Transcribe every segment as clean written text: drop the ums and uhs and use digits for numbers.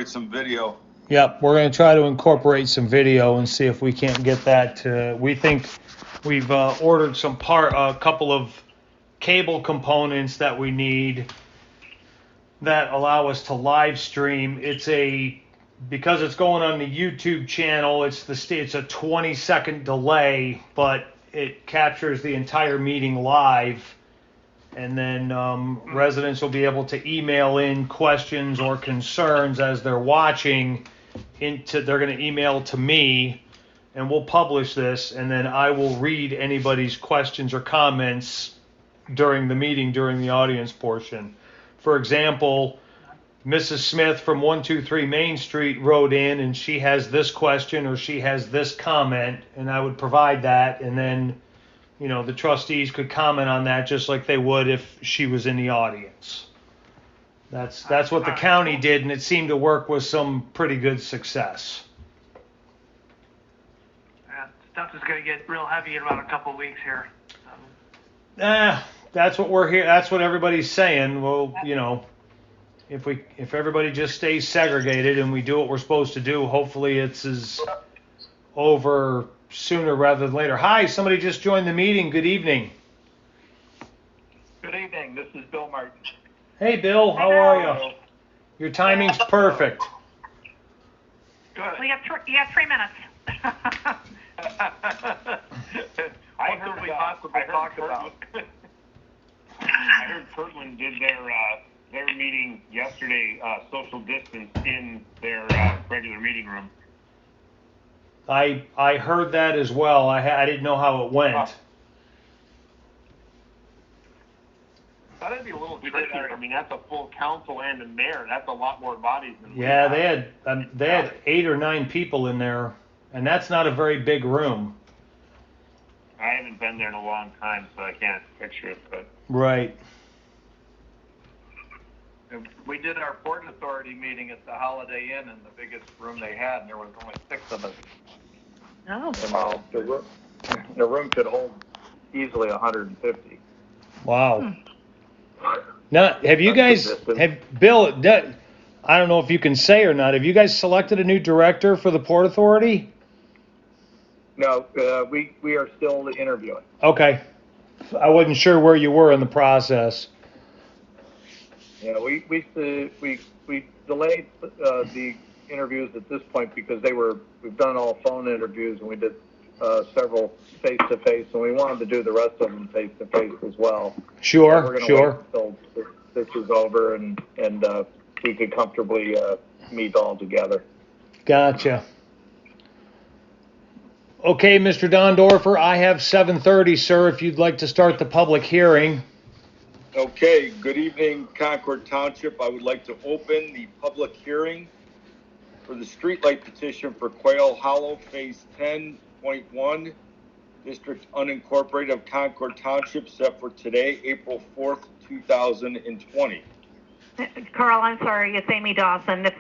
incorporate some video. Yep, we're going to try to incorporate some video and see if we can't get that. We think we've ordered a couple of cable components that we need that allow us to live stream. Because it's going on the YouTube channel, it's a 20-second delay, but it captures the entire meeting live. And then residents will be able to email in questions or concerns as they're watching. They're going to email to me, and we'll publish this, and then I will read anybody's questions or comments during the meeting, during the audience portion. For example, Mrs. Smith from 123 Main Street wrote in, and she has this question or she has this comment, and I would provide that, and then the trustees could comment on that just like they would if she was in the audience. That's what the county did, and it seemed to work with some pretty good success. Stuff is going to get real heavy in about a couple of weeks here. That's what we're here. That's what everybody's saying. Well, if everybody just stays segregated and we do what we're supposed to do, hopefully it's over sooner rather than later. Hi, somebody just joined the meeting. Good evening. Good evening. This is Bill Martin. Hey, Bill. How are you? Your timing's perfect. Good. Well, you have 3 minutes. I heard Kirtland did their meeting yesterday, social distance in their regular meeting room. I heard that as well. I didn't know how it went. That'd be a little tricky. I mean, that's a full council and a mayor. That's a lot more bodies than Yeah, they had 8 or 9 people in there, and that's not a very big room. I haven't been there in a long time, so I can't picture it. But right. We did our Port Authority meeting at the Holiday Inn in the biggest room they had, and there was only 6 of us. Oh. And the room could hold easily 150. Wow. Now, have you guys, Bill, I don't know if you can say or not, have you guys selected a new director for the Port Authority? No, we are still interviewing. Okay. I wasn't sure where you were in the process. Yeah, we delayed the interviews at this point because we've done all phone interviews, and we did several face-to-face, and we wanted to do the rest of them face-to-face as well. Sure, so we're gonna sure. wait until this is over and we could comfortably meet all together. Gotcha. Okay, Mr. Dondorfer, I have 7:30, sir, if you'd like to start the public hearing. Okay, good evening, Concord Township. I would like to open the public hearing for the streetlight petition for Quail Hollow Phase 10.1, District Unincorporated of Concord Township, set for today, April 4th, 2020. Carl, I'm sorry, it's Amy Dawson. It's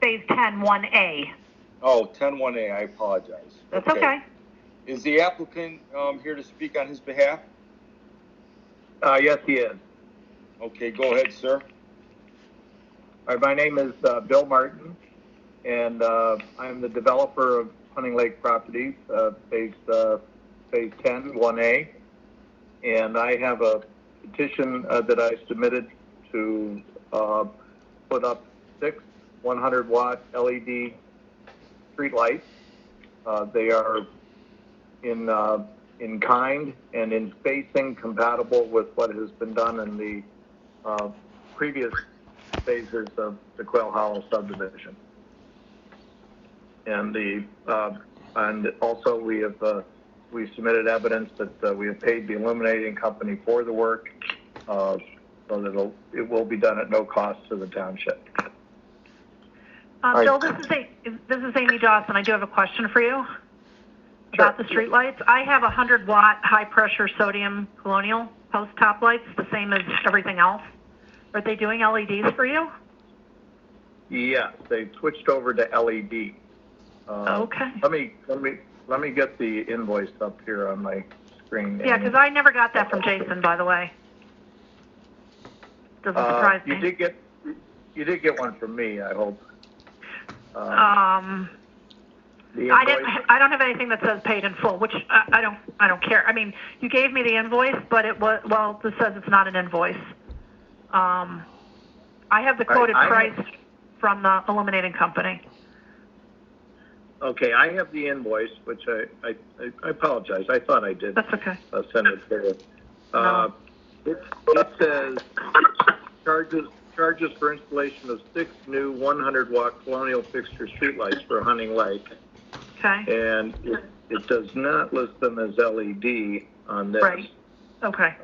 Phase 10, 1A. Oh, 10.1A, I apologize. That's okay. Is the applicant here to speak on his behalf? Yes, he is. Okay, go ahead, sir. All right, my name is Bill Martin, and I'm the developer of Hunting Lake Properties, Phase 10, 1A. And I have a petition that I submitted to put up 6 100-watt LED streetlights. They are in kind and in spacing compatible with what has been done in the previous phases of the Quail Hollow subdivision. And also we submitted evidence that we have paid the illuminating company for the work, so that it will be done at no cost to the township. Bill, this is Amy Dawson. I do have a question for you about the street lights. I have 100-watt high-pressure sodium colonial post top lights, the same as everything else. Are they doing LEDs for you? Yes, they switched over to LED. Okay. Let me get the invoice up here on my screen. Yeah, because I never got that from Jason, by the way. Doesn't surprise me. You did get one from me, I hope. The I invoice, don't have anything that says paid in full, which I don't care. I mean, you gave me the invoice, but it was, well, this says it's not an invoice. I have the quoted I price from the illuminating company. okay, I have the invoice, which I apologize. I thought I did That's okay. send it to you. No. It says charges for installation of 6 new 100-watt Colonial fixture streetlights for Hunting Lake. Okay. And it does not list them as LED on this. Right. Okay.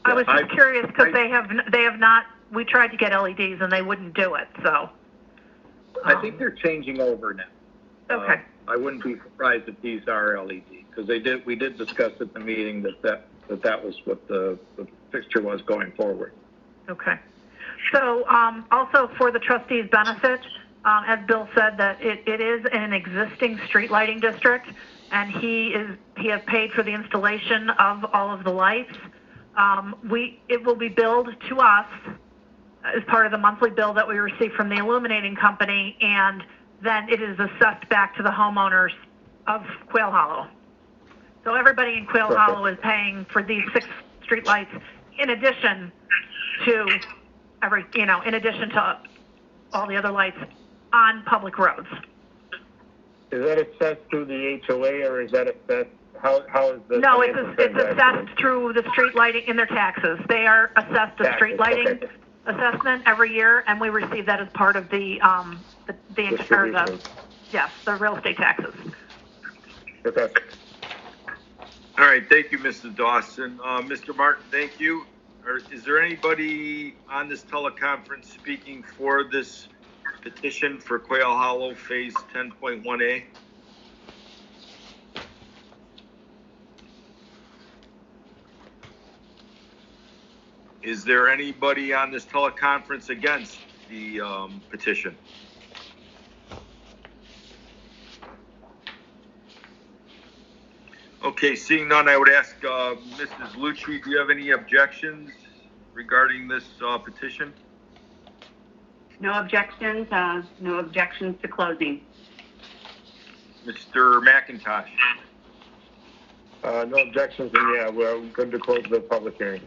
I was I- just curious because they have not. We tried to get LEDs and they wouldn't do it. So. I think they're changing over now. Okay. I wouldn't be surprised if these are LED because we did discuss at the meeting that was what the fixture was going forward. Okay. So also for the trustees' benefit, as Bill said, that it is an existing street lighting district, and he has paid for the installation of all of the lights. It will be billed to us as part of the monthly bill that we receive from the illuminating company, and then it is assessed back to the homeowners of Quail Hollow. So everybody in Quail Hollow is paying for these 6 streetlights in addition to in addition to all the other lights on public roads. Is that assessed through the HOA or is that assessed? How is the No, it's assessed through the street lighting in their taxes. They are assessed a street lighting assessment every year, and we receive that as part of the real estate taxes. Okay. All right, thank you, Mrs. Dawson. Mr. Martin, thank you. Is there anybody on this teleconference speaking for this petition for Quail Hollow Phase 10.1A? Is there anybody on this teleconference against the petition? Okay, seeing none, I would ask Mrs. Lucci, do you have any objections regarding this petition? No objections. No objections to closing. Mr. McIntosh? No objections, and yeah, we're good to close the public hearing.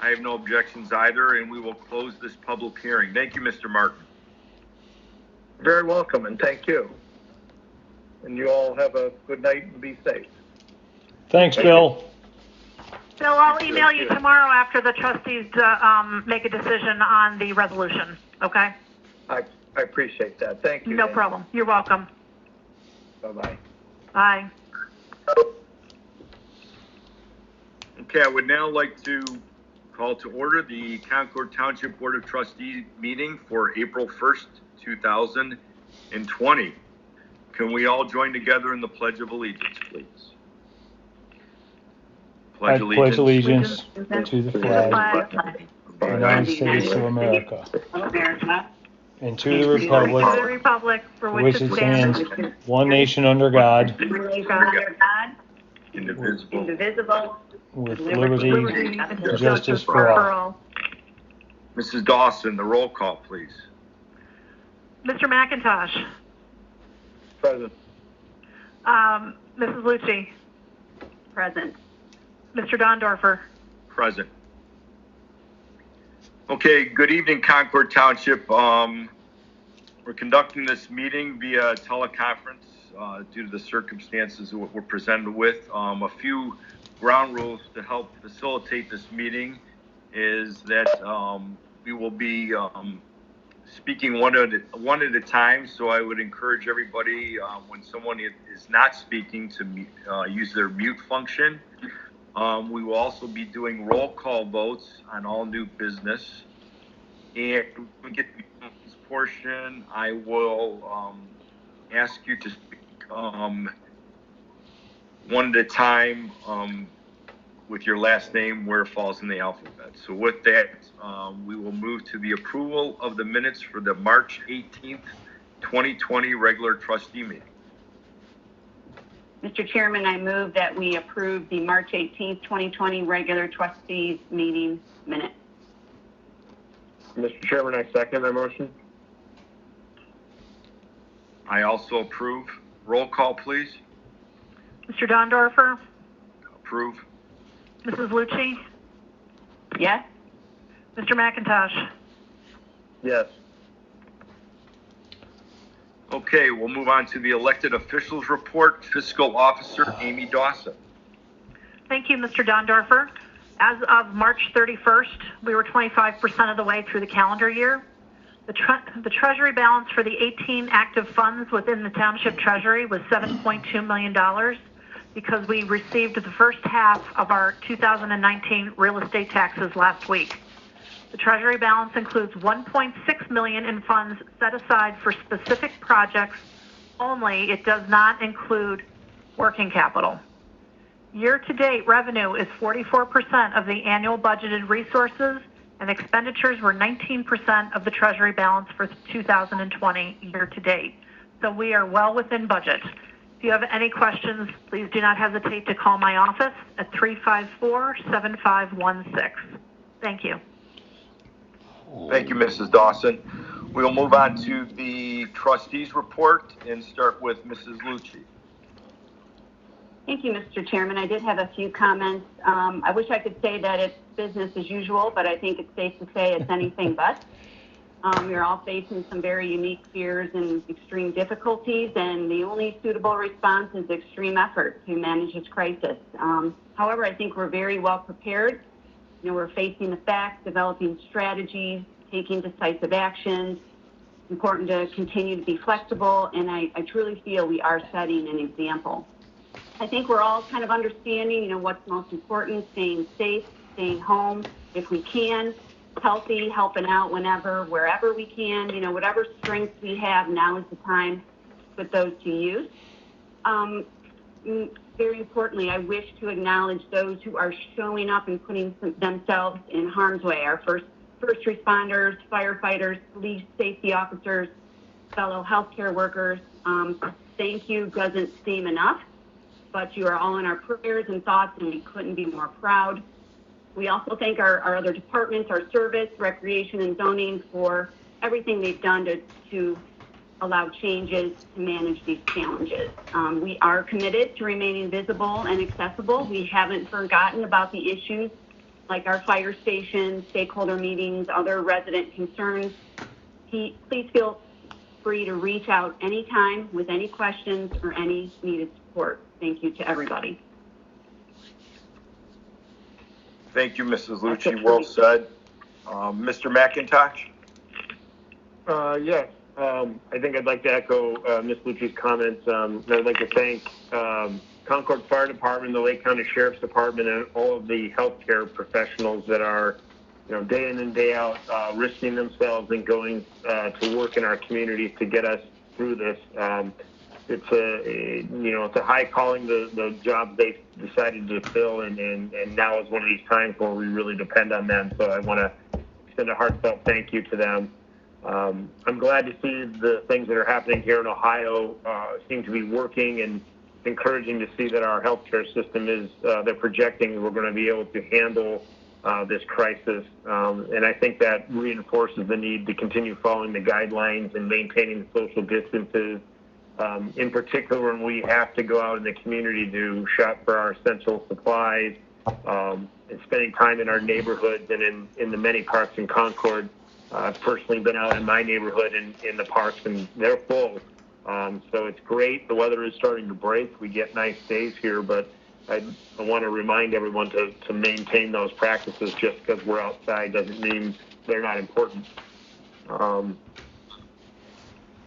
I have no objections either, and we will close this public hearing. Thank you, Mr. Martin. Very welcome, and thank you. And you all have a good night and be safe. Thanks, Bill. Bill, I'll email you tomorrow after the trustees make a decision on the resolution, okay? I appreciate that. Thank you. No Nancy. problem. You're welcome. Bye-bye. Bye. Okay, I would now like to call to order the Concord Township Board of Trustees meeting for April 1st, 2020. Can we all join together in the Pledge of Allegiance, please? I pledge allegiance to the flag of the United States of America and to the republic To the republic for for which it stands, one nation under God, Indivisible. with liberty and justice for all. Mrs. Dawson, the roll call, please. Mr. McIntosh, Present. Mrs. Lucci, Present. Mr. Dondorfer. Present. Okay, good evening, Concord Township. We're conducting this meeting via teleconference due to the circumstances of what we're presented with. A few ground rules to help facilitate this meeting is that we will be speaking one at a time, so I would encourage everybody when someone is not speaking to use their mute function. We will also be doing roll call votes on all new business. And when we get to this portion, I will ask you to speak one at a time with your last name where it falls in the alphabet. So with that, we will move to the approval of the minutes for the March 18th, 2020 regular trustee meeting. Mr. Chairman, I move that we approve the March 18th, 2020 regular trustees meeting minutes. Mr. Chairman, I second that motion. I also approve. Roll call, please. Mr. Dondorfer? Approve. Mrs. Lucci? Yes? Mr. McIntosh? Yes. Okay, we'll move on to the elected officials report. Fiscal Officer Amy Dawson. Thank you, Mr. Dondorfer. As of March 31st, we were 25% of the way through the calendar year. The Treasury balance for the 18 active funds within the Township Treasury was $7.2 million because we received the first half of our 2019 real estate taxes last week. The Treasury balance includes $1.6 million in funds set aside for specific projects only. It does not include working capital. Year-to-date revenue is 44% of the annual budgeted resources, and expenditures were 19% of the Treasury balance for 2020 year-to-date. So we are well within budget. If you have any questions, please do not hesitate to call my office at 354-7516. Thank you. Thank you, Mrs. Dawson. We'll move on to the trustees report and start with Mrs. Lucci. Thank you, Mr. Chairman. I did have a few comments. I wish I could say that it's business as usual, but I think it's safe to say it's anything but. We're all facing some very unique fears and extreme difficulties, and the only suitable response is extreme effort to manage this crisis. However, I think we're very well prepared. You know, we're facing the facts, developing strategies, taking decisive actions. It's important to continue to be flexible, and I truly feel we are setting an example. I think we're all kind of understanding, you know, what's most important, staying safe, staying home if we can, healthy, helping out whenever, wherever we can, you know, whatever strengths we have, now is the time to put those to use. Very importantly, I wish to acknowledge those who are showing up and putting themselves in harm's way, our first responders, firefighters, police safety officers, fellow healthcare workers. Thank you doesn't seem enough, but you are all in our prayers and thoughts, and we couldn't be more proud. We also thank our other departments, our service, recreation, and zoning for everything they've done to allow changes to manage these challenges. We are committed to remaining visible and accessible. We haven't forgotten about the issues like our fire station, stakeholder meetings, other resident concerns. Please feel free to reach out anytime with any questions or any needed support. Thank you to everybody. Thank you, Mrs. Lucci. Well said. Mr. McIntosh? Yes. I think I'd like to echo Ms. Lucci's comments. I'd like to thank Concord Fire Department, the Lake County Sheriff's Department, and all of the healthcare professionals that are, you know, day in and day out risking themselves and going to work in our communities to get us through this. It's a high calling, the job they've decided to fill, and now is one of these times where we really depend on them. So I want to extend a heartfelt thank you to them. I'm glad to see the things that are happening here in Ohio seem to be working, and encouraging to see that our healthcare system is, they're projecting we're going to be able to handle this crisis. And I think that reinforces the need to continue following the guidelines and maintaining the social distances. In particular, when we have to go out in the community to shop for our essential supplies, and spending time in our neighborhoods and in the many parks in Concord. I've personally been out in my neighborhood in the parks, and they're full. So it's great. The weather is starting to break. We get nice days here, but I want to remind everyone to maintain those practices. Just because we're outside doesn't mean they're not important.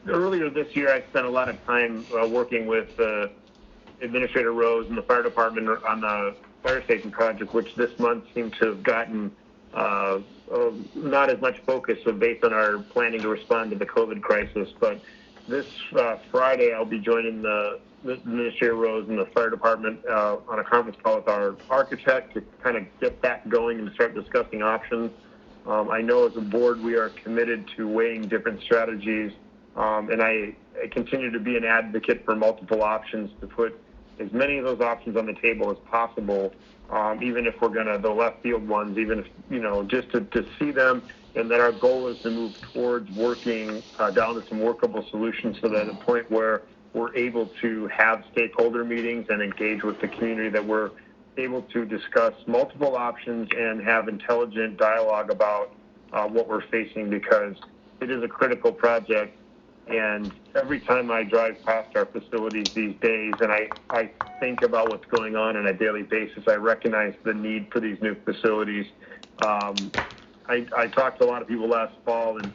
Earlier this year, I spent a lot of time working with Administrator Rose and the fire department on the fire station project, which this month seemed to have gotten not as much focus based on our planning to respond to the COVID crisis. But this Friday, I'll be joining the Administrator Rose and the fire department on a conference call with our architect to kind of get that going and start discussing options. I know as a board, we are committed to weighing different strategies. And I continue to be an advocate for multiple options, to put as many of those options on the table as possible, even if we're going to, the left field ones, even if, you know, just to see them and that our goal is to move towards working down to some workable solutions so that at a point where we're able to have stakeholder meetings and engage with the community, that we're able to discuss multiple options and have intelligent dialogue about what we're facing, because it is a critical project. And every time I drive past our facilities these days and I think about what's going on a daily basis, I recognize the need for these new facilities. I talked to a lot of people last fall, and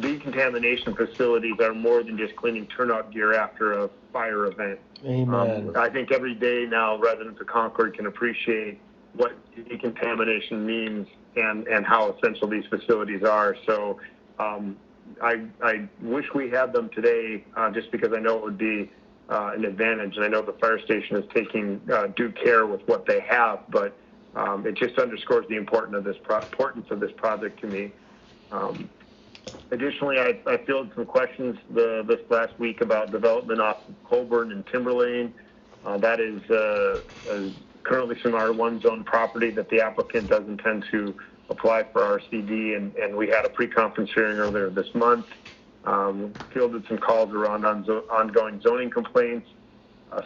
decontamination facilities are more than just cleaning turnout gear after a fire event. Amen. I think every day now residents of Concord can appreciate what decontamination means and how essential these facilities are. So I wish we had them today, just because I know it would be an advantage, and I know the fire station is taking due care with what they have, but it just underscores the importance of this project to me. Additionally, I fielded some questions this last week about development off of Colburn and Timberlane. That is currently some R1 zone property that the applicant does intend to apply for RCD, and we had a pre-conference hearing earlier this month. Fielded some calls around ongoing zoning complaints,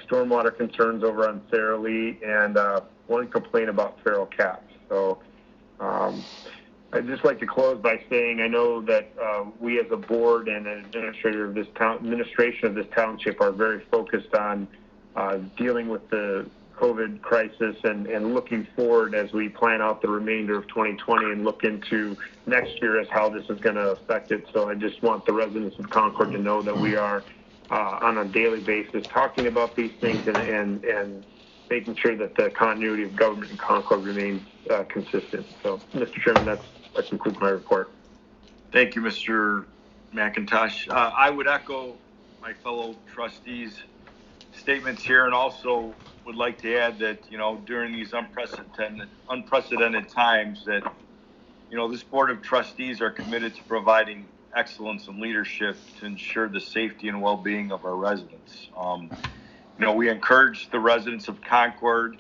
stormwater concerns over on Sarah Lee, and one complaint about feral cats. So I'd just like to close by saying I know that we as a board and an administration of this township are very focused on dealing with the COVID crisis and looking forward as we plan out the remainder of 2020 and look into next year as how this is going to affect it. So I just want the residents of Concord to know that we are on a daily basis talking about these things and making sure that the continuity of government in Concord remains consistent. So, Mr. Chairman, that concludes my report. Thank you, Mr. McIntosh. I would echo my fellow trustees' statements here, and also would like to add that, during these unprecedented times, that, this Board of Trustees are committed to providing excellence and leadership to ensure the safety and well-being of our residents. We encourage the residents of Concord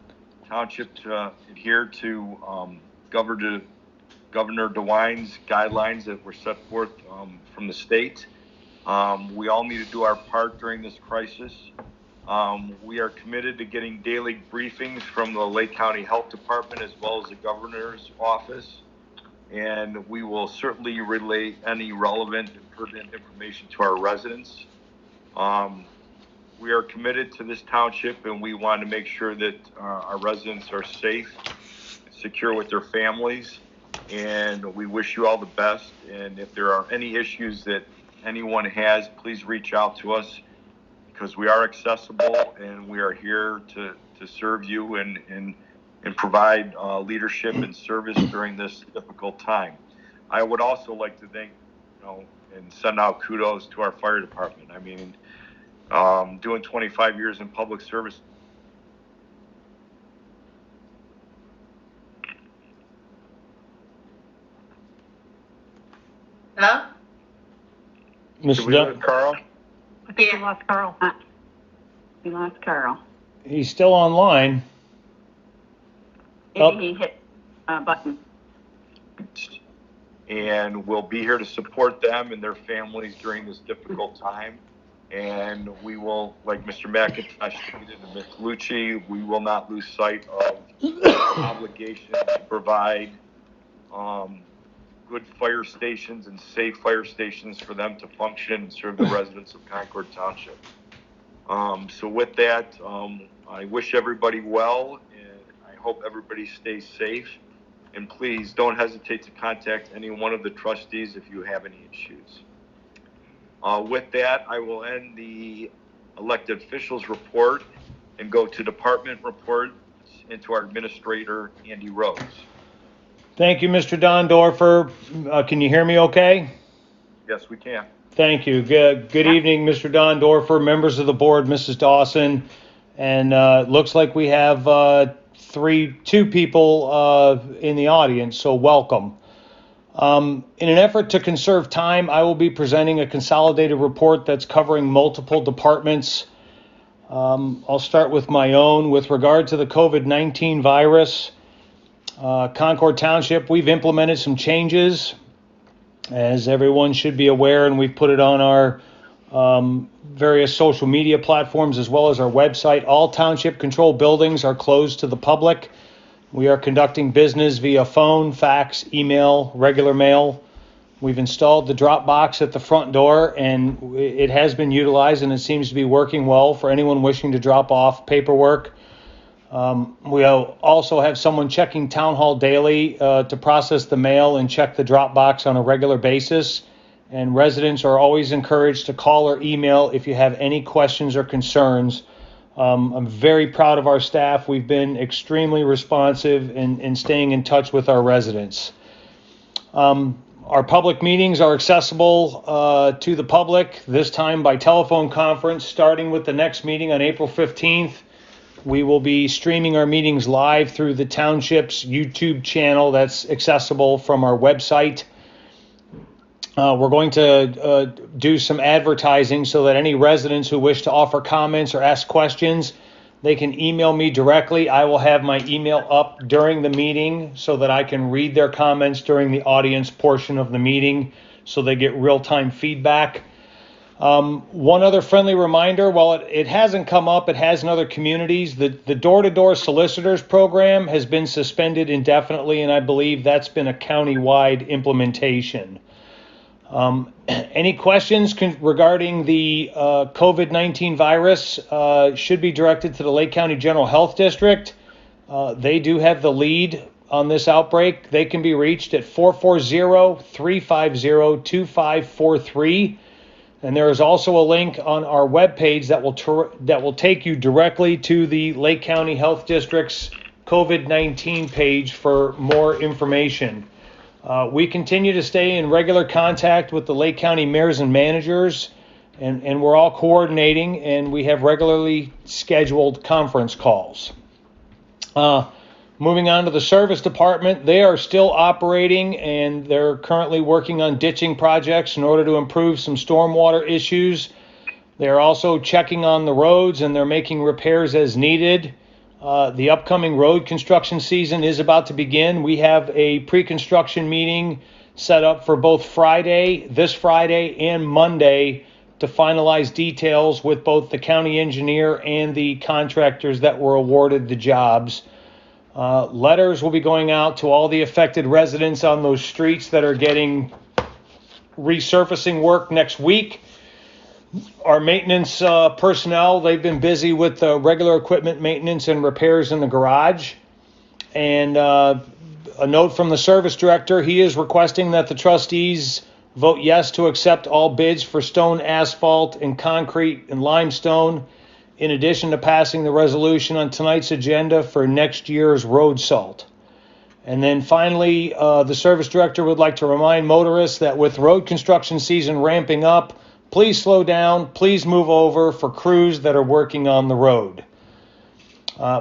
Township to adhere to Governor DeWine's guidelines that were set forth from the state. We all need to do our part during this crisis. We are committed to getting daily briefings from the Lake County Health Department as well as the governor's office, and we will certainly relay any relevant and pertinent information to our residents. We are committed to this township, and we want to make sure that our residents are safe, secure with their families, and we wish you all the best. And if there are any issues that anyone has, please reach out to us, because we are accessible and we are here to serve you and provide leadership and service during this difficult time. I would also like to thank, and send out kudos to our fire department. I mean, doing 25 years in public service. Hello? Did we lose Carl? I think we lost Carl. We lost Carl. He's still online. Maybe he hit a button. And we'll be here to support them and their families during this difficult time. And we will, like Mr. McIntosh stated and Ms. Lucci, we will not lose sight of our obligation to provide good fire stations and safe fire stations for them to function and serve the residents of Concord Township. So with that, I wish everybody well, and I hope everybody stays safe. And please don't hesitate to contact any one of the trustees if you have any issues. With that, I will end the elected officials report and go to department reports and to our administrator, Andy Rose. Thank you, Mr. Dondorfer. Can you hear me okay? Yes, we can. Thank you. Good evening, Mr. Dondorfer, members of the board, Mrs. Dawson. And looks like we have two people in the audience, so welcome. In an effort to conserve time, I will be presenting a consolidated report that's covering multiple departments. I'll start with my own. With regard to the COVID-19 virus, Concord Township, we've implemented some changes As everyone should be aware, and we've put it on our various social media platforms as well as our website, all township controlled buildings are closed to the public. We are conducting business via phone, fax, email, regular mail. We've installed the drop box at the front door, and it has been utilized, and it seems to be working well for anyone wishing to drop off paperwork. We also have someone checking Town Hall daily to process the mail and check the drop box on a regular basis. And residents are always encouraged to call or email if you have any questions or concerns. I'm very proud of our staff. We've been extremely responsive in staying in touch with our residents. Our public meetings are accessible to the public, this time by telephone conference, starting with the next meeting on April 15th. We will be streaming our meetings live through the township's YouTube channel that's accessible from our website. We're going to do some advertising so that any residents who wish to offer comments or ask questions, they can email me directly. I will have my email up during the meeting so that I can read their comments during the audience portion of the meeting so they get real-time feedback. One other friendly reminder, while it hasn't come up, it has in other communities, the door-to-door solicitors program has been suspended indefinitely, and I believe that's been a county-wide implementation. Any questions regarding the COVID-19 virus should be directed to the Lake County General Health District. They do have the lead on this outbreak. They can be reached at 440-350-2543. And there is also a link on our webpage that will take you directly to the Lake County Health District's COVID-19 page for more information. We continue to stay in regular contact with the Lake County mayors and managers, and we're all coordinating, and we have regularly scheduled conference calls. Moving on to the service department, they are still operating, and they're currently working on ditching projects in order to improve some stormwater issues. They're also checking on the roads, and they're making repairs as needed. The upcoming road construction season is about to begin. We have a pre-construction meeting set up for both this Friday and Monday to finalize details with both the county engineer and the contractors that were awarded the jobs. Letters will be going out to all the affected residents on those streets that are getting resurfacing work next week. Our maintenance personnel, they've been busy with regular equipment maintenance and repairs in the garage. And a note from the service director, he is requesting that the trustees vote yes to accept all bids for stone, asphalt, and concrete and limestone, in addition to passing the resolution on tonight's agenda for next year's road salt. And then finally, the service director would like to remind motorists that with road construction season ramping up, please slow down, please move over for crews that are working on the road.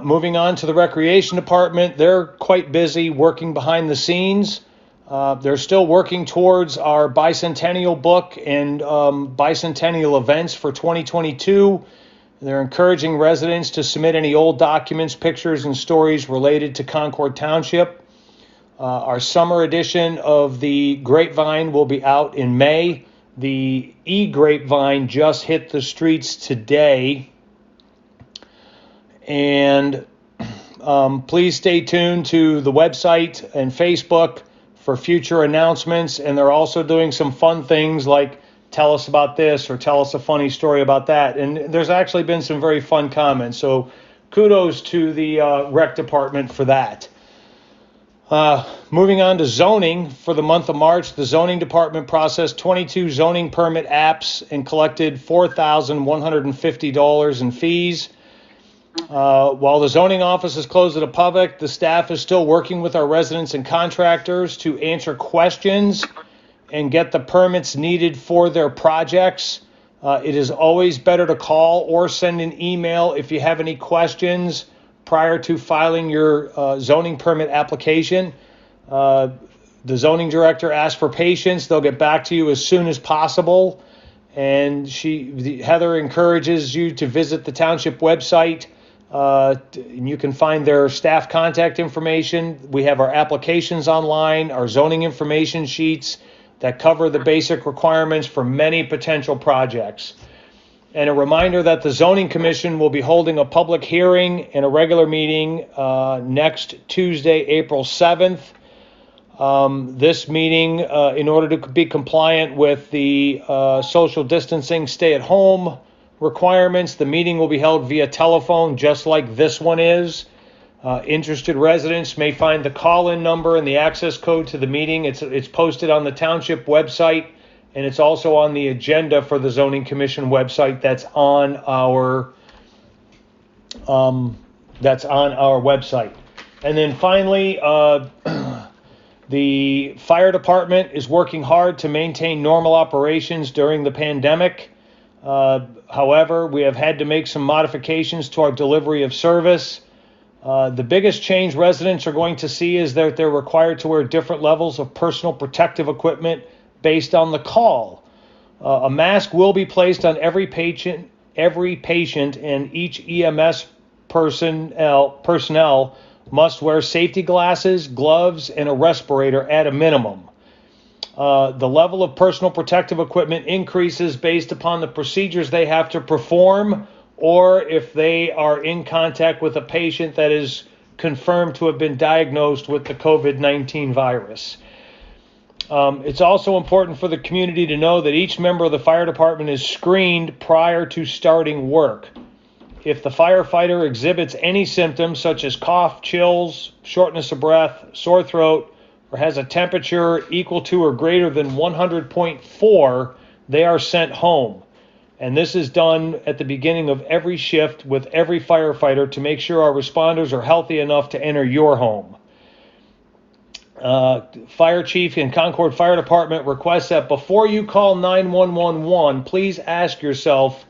Moving on to the recreation department, they're quite busy working behind the scenes. They're still working towards our bicentennial book and bicentennial events for 2022. They're encouraging residents to submit any old documents, pictures, and stories related to Concord Township. Our summer edition of the Grapevine will be out in May. The e-Grapevine just hit the streets today. And please stay tuned to the website and Facebook for future announcements. And they're also doing some fun things like tell us about this or tell us a funny story about that. And there's actually been some very fun comments. So kudos to the rec department for that. Moving on to zoning, for the month of March, the zoning department processed 22 zoning permit apps and collected $4,150 in fees. While the zoning office is closed to the public, the staff is still working with our residents and contractors to answer questions and get the permits needed for their projects. It is always better to call or send an email if you have any questions prior to filing your zoning permit application. The zoning director asks for patience. They'll get back to you as soon as possible. And Heather encourages you to visit the township website. And you can find their staff contact information. We have our applications online, our zoning information sheets, that cover the basic requirements for many potential projects. And a reminder that the Zoning Commission will be holding a public hearing and a regular meeting next Tuesday, April 7th. This meeting, in order to be compliant with the social distancing stay-at-home requirements, the meeting will be held via telephone, just like this one is. Interested residents may find the call-in number and the access code to the meeting. It's posted on the township website, and it's also on the agenda for the Zoning Commission website. That's on our website. And then finally, the fire department is working hard to maintain normal operations during the pandemic. However, we have had to make some modifications to our delivery of service. The biggest change residents are going to see is that they're required to wear different levels of personal protective equipment based on the call. A mask will be placed on every patient, and each EMS personnel must wear safety glasses, gloves, and a respirator at a minimum. The level of personal protective equipment increases based upon the procedures they have to perform, or if they are in contact with a patient that is confirmed to have been diagnosed with the COVID-19 virus. It's also important for the community to know that each member of the fire department is screened prior to starting work. If the firefighter exhibits any symptoms such as cough, chills, shortness of breath, sore throat, or has a temperature equal to or greater than 100.4, they are sent home. And this is done at the beginning of every shift with every firefighter to make sure our responders are healthy enough to enter your home. Fire Chief and Concord Fire Department requests that before you call 911, please ask yourself,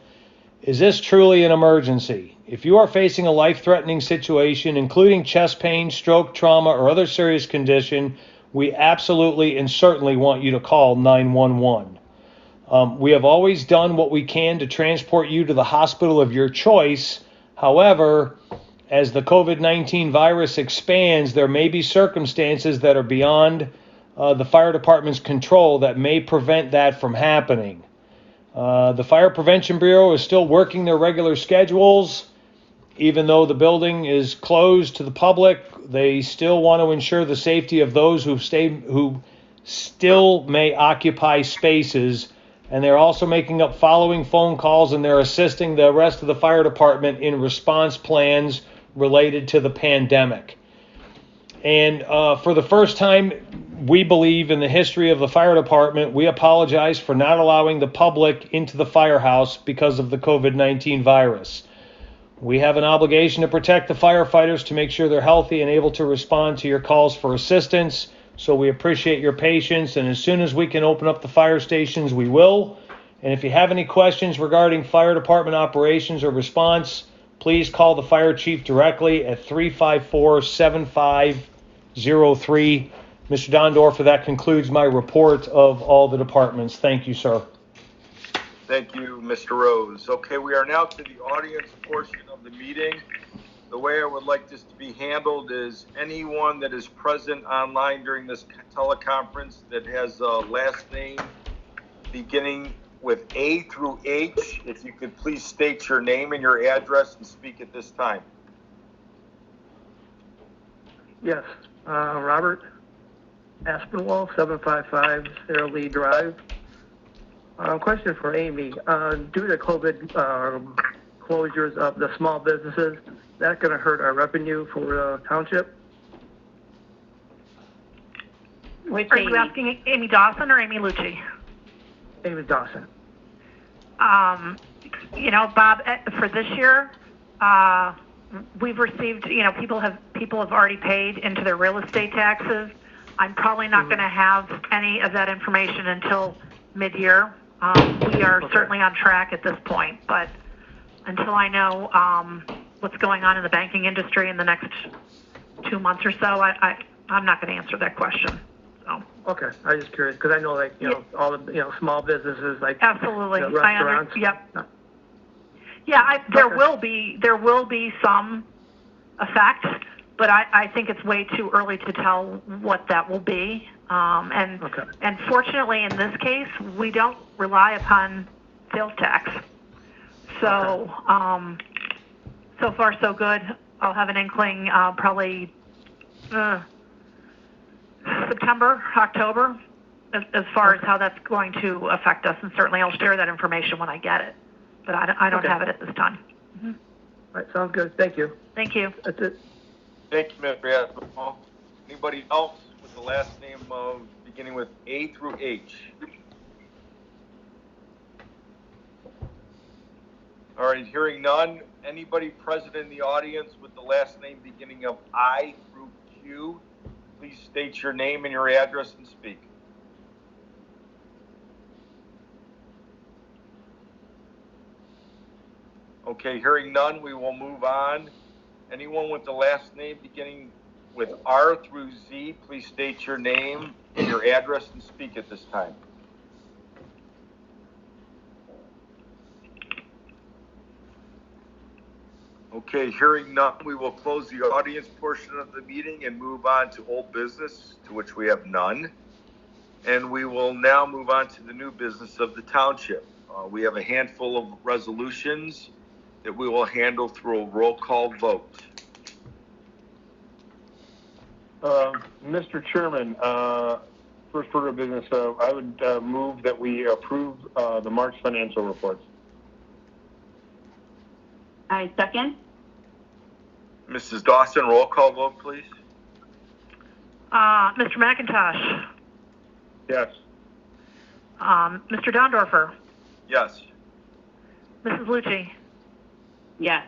is this truly an emergency? If you are facing a life-threatening situation, including chest pain, stroke, trauma, or other serious condition, we absolutely and certainly want you to call 911. We have always done what we can to transport you to the hospital of your choice. However, as the COVID-19 virus expands, there may be circumstances that are beyond the fire department's control that may prevent that from happening. The Fire Prevention Bureau is still working their regular schedules. Even though the building is closed to the public, they still want to ensure the safety of those who still may occupy spaces. And they're also making up following phone calls, and they're assisting the rest of the fire department in response plans related to the pandemic. And for the first time, we believe in the history of the fire department, we apologize for not allowing the public into the firehouse because of the COVID-19 virus. We have an obligation to protect the firefighters to make sure they're healthy and able to respond to your calls for assistance. So we appreciate your patience, and as soon as we can open up the fire stations, we will. And if you have any questions regarding fire department operations or response, please call the fire chief directly at 354-7503. Mr. Dondorfer, that concludes my report of all the departments. Thank you, sir. Thank you, Mr. Rose. Okay, we are now to the audience portion of the meeting. The way I would like this to be handled is anyone that is present online during this teleconference that has a last name beginning with A through H, if you could please state your name and your address and speak at this time. Yes, Robert Aspinwall, 755 Sarah Lee Drive. Question for Amy. Due to COVID closures of the small businesses, that going to hurt our revenue for the township? Which Are you asking Amy Dawson or Amy Lucci? Amy Dawson. Bob, for this year, we've received, people have already paid into their real estate taxes. I'm probably not going to have any of that information until mid-year. We are certainly on track at this point, but until I know what's going on in the banking industry in the next 2 months or so, I'm not going to answer that question. So. Okay, I was just curious because I know, all the small businesses like absolutely restaurants. Yep. Yeah, there will be some effect, but I think it's way too early to tell what that will be. Okay. And fortunately, in this case, we don't rely upon sales tax. So, so far so good. I'll have an inkling probably September, October, as far as how that's going to affect us. And certainly I'll share that information when I get it. But I don't Okay. have it at this time. All right, sounds good. Thank you. Thank you. That's it. Thank you, Mr. Aspinwall. Anybody else with the last name of beginning with A through H? All right, hearing none. Anybody present in the audience with the last name beginning of I through Q, please state your name and your address and speak. Okay, hearing none, we will move on. Anyone with the last name beginning with R through Z, please state your name and your address and speak at this time. Okay, hearing none, we will close the audience portion of the meeting and move on to old business, to which we have none. And we will now move on to the new business of the township. We have a handful of resolutions that we will handle through a roll call vote. Mr. Chairman, first order of business, I would move that we approve the March financial reports. I second. Mrs. Dawson, roll call vote, please. Mr. McIntosh, Yes. Mr. Dondorfer, Yes. Mrs. Lucci. Yes.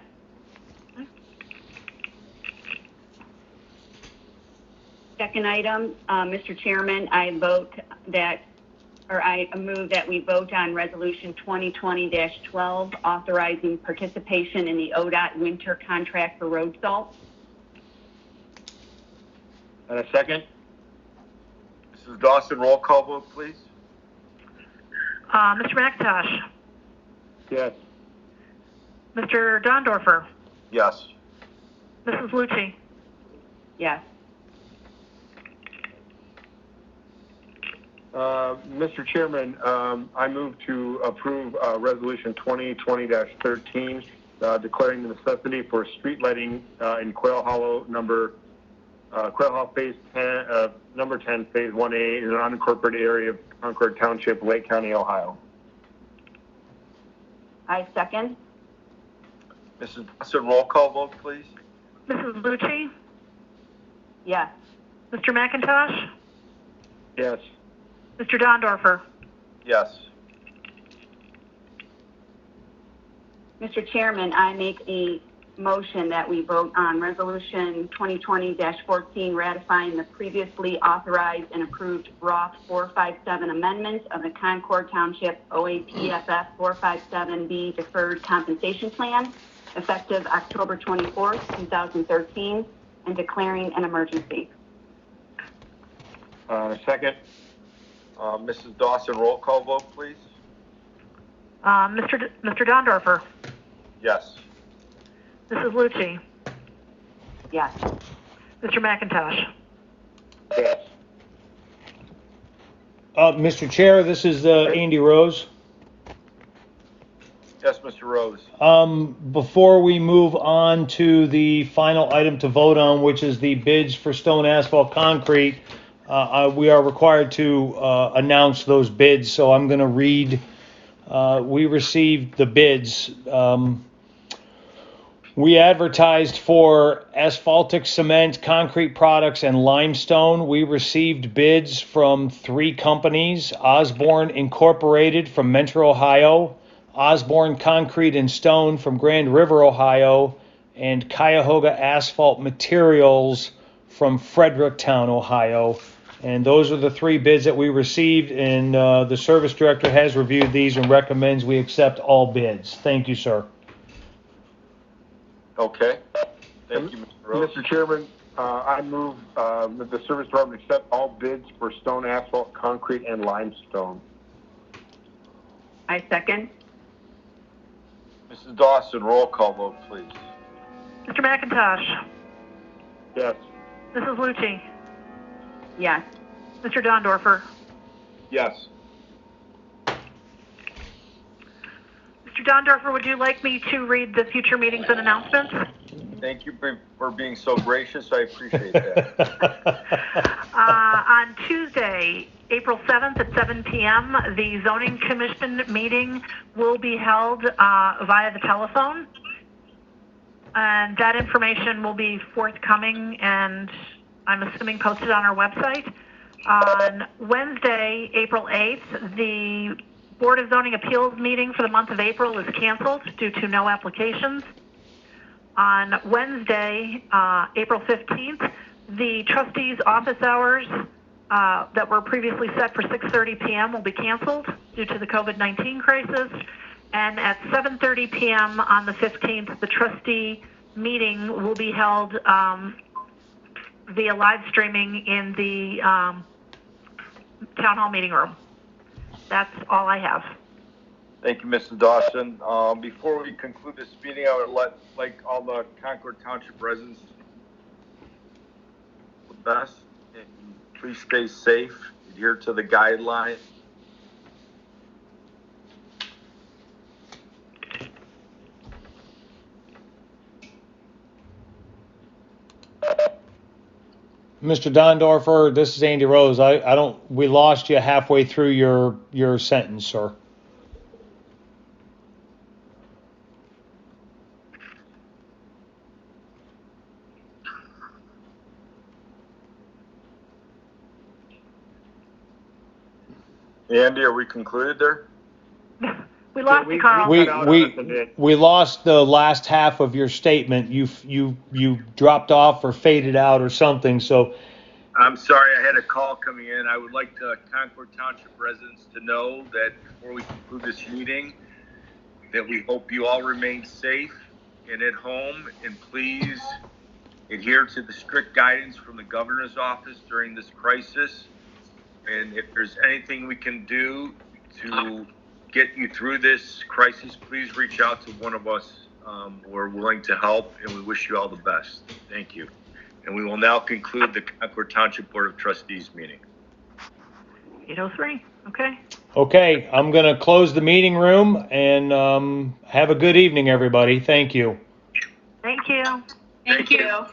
Second item, Mr. Chairman, I move that we vote on Resolution 2020-12, authorizing participation in the ODOT winter contract for road salt. And a second? Mrs. Dawson, roll call vote, please. Mr. McIntosh, Yes. Mr. Dondorfer, Yes. Mrs. Lucci. Yes. Mr. Chairman, I move to approve Resolution 2020-13, declaring the necessity for street lighting in Quail Hollow Phase 10, number 10, Phase 1A, in an unincorporated area of Concord Township, Lake County, Ohio. I second. Mrs. Dawson, roll call vote, please. Mrs. Lucci, Yes. Mr. McIntosh, Yes. Mr. Dondorfer. Yes. Mr. Chairman, I make a motion that we vote on Resolution 2020-14, ratifying the previously authorized and approved Roth 457 amendment of the Concord Township OAPFF 457B Deferred Compensation Plan, effective October 24th, 2013, and declaring an emergency. Second? Mrs. Dawson, roll call vote, please. Mr. Dondorfer, Yes. Mrs. Lucci, Yes. Mr. McIntosh. Yes. Mr. Chair, this is Andy Rose. Yes, Mr. Rose. Before we move on to the final item to vote on, which is the bids for stone asphalt concrete, we are required to announce those bids, so I'm going to read. We received the bids. We advertised for asphaltic cement, concrete products, and limestone. We received bids from 3 companies: Osborne Incorporated from Mentor, Ohio, Osborne Concrete and Stone from Grand River, Ohio, and Cuyahoga Asphalt Materials from Fredericktown, Ohio. And those are the 3 bids that we received, and the service director has reviewed these and recommends we accept all bids. Thank you, sir. Okay. Thank you, Mr. Rose. Mr. Chairman, I move that the service department accept all bids for stone, asphalt, concrete, and limestone. I second. Mrs. Dawson, roll call vote, please. Mr. McIntosh, Yes. Mrs. Lucci, Yes. Mr. Dondorfer, Yes. Mr. Dondorfer, would you like me to read the future meetings and announcements? Thank you for being so gracious. I appreciate that. On Tuesday, April 7th at 7 p.m., the Zoning Commission meeting will be held via the telephone. And that information will be forthcoming and I'm assuming posted on our website. On Wednesday, April 8th, the Board of Zoning Appeals meeting for the month of April is canceled due to no applications. On Wednesday, April 15th, the trustees' office hours that were previously set for 6:30 p.m. will be canceled due to the COVID-19 crisis. And at 7:30 p.m. on the 15th, the trustee meeting will be held via live streaming in the town hall meeting room. That's all I have. Thank you, Mrs. Dawson. Before we conclude this meeting, I would like all the Concord Township residents the best. And please stay safe, adhere to the guidelines. Mr. Dondorfer, this is Andy Rose. We lost you halfway through your sentence, sir. Andy, are we concluded there? We lost you, Carl. We lost the last half of your statement. You dropped off or faded out or something. So I'm sorry, I had a call coming in. I would like the Concord Township residents to know that before we conclude this meeting, that we hope you all remain safe and at home, and please adhere to the strict guidance from the governor's office during this crisis. And if there's anything we can do to get you through this crisis, please reach out to one of us. We're willing to help, and we wish you all the best. Thank you. And we will now conclude the Concord Township Board of Trustees meeting. 8:03. Okay. okay, I'm going to close the meeting room and have a good evening, everybody. Thank you. Thank you. Thank you.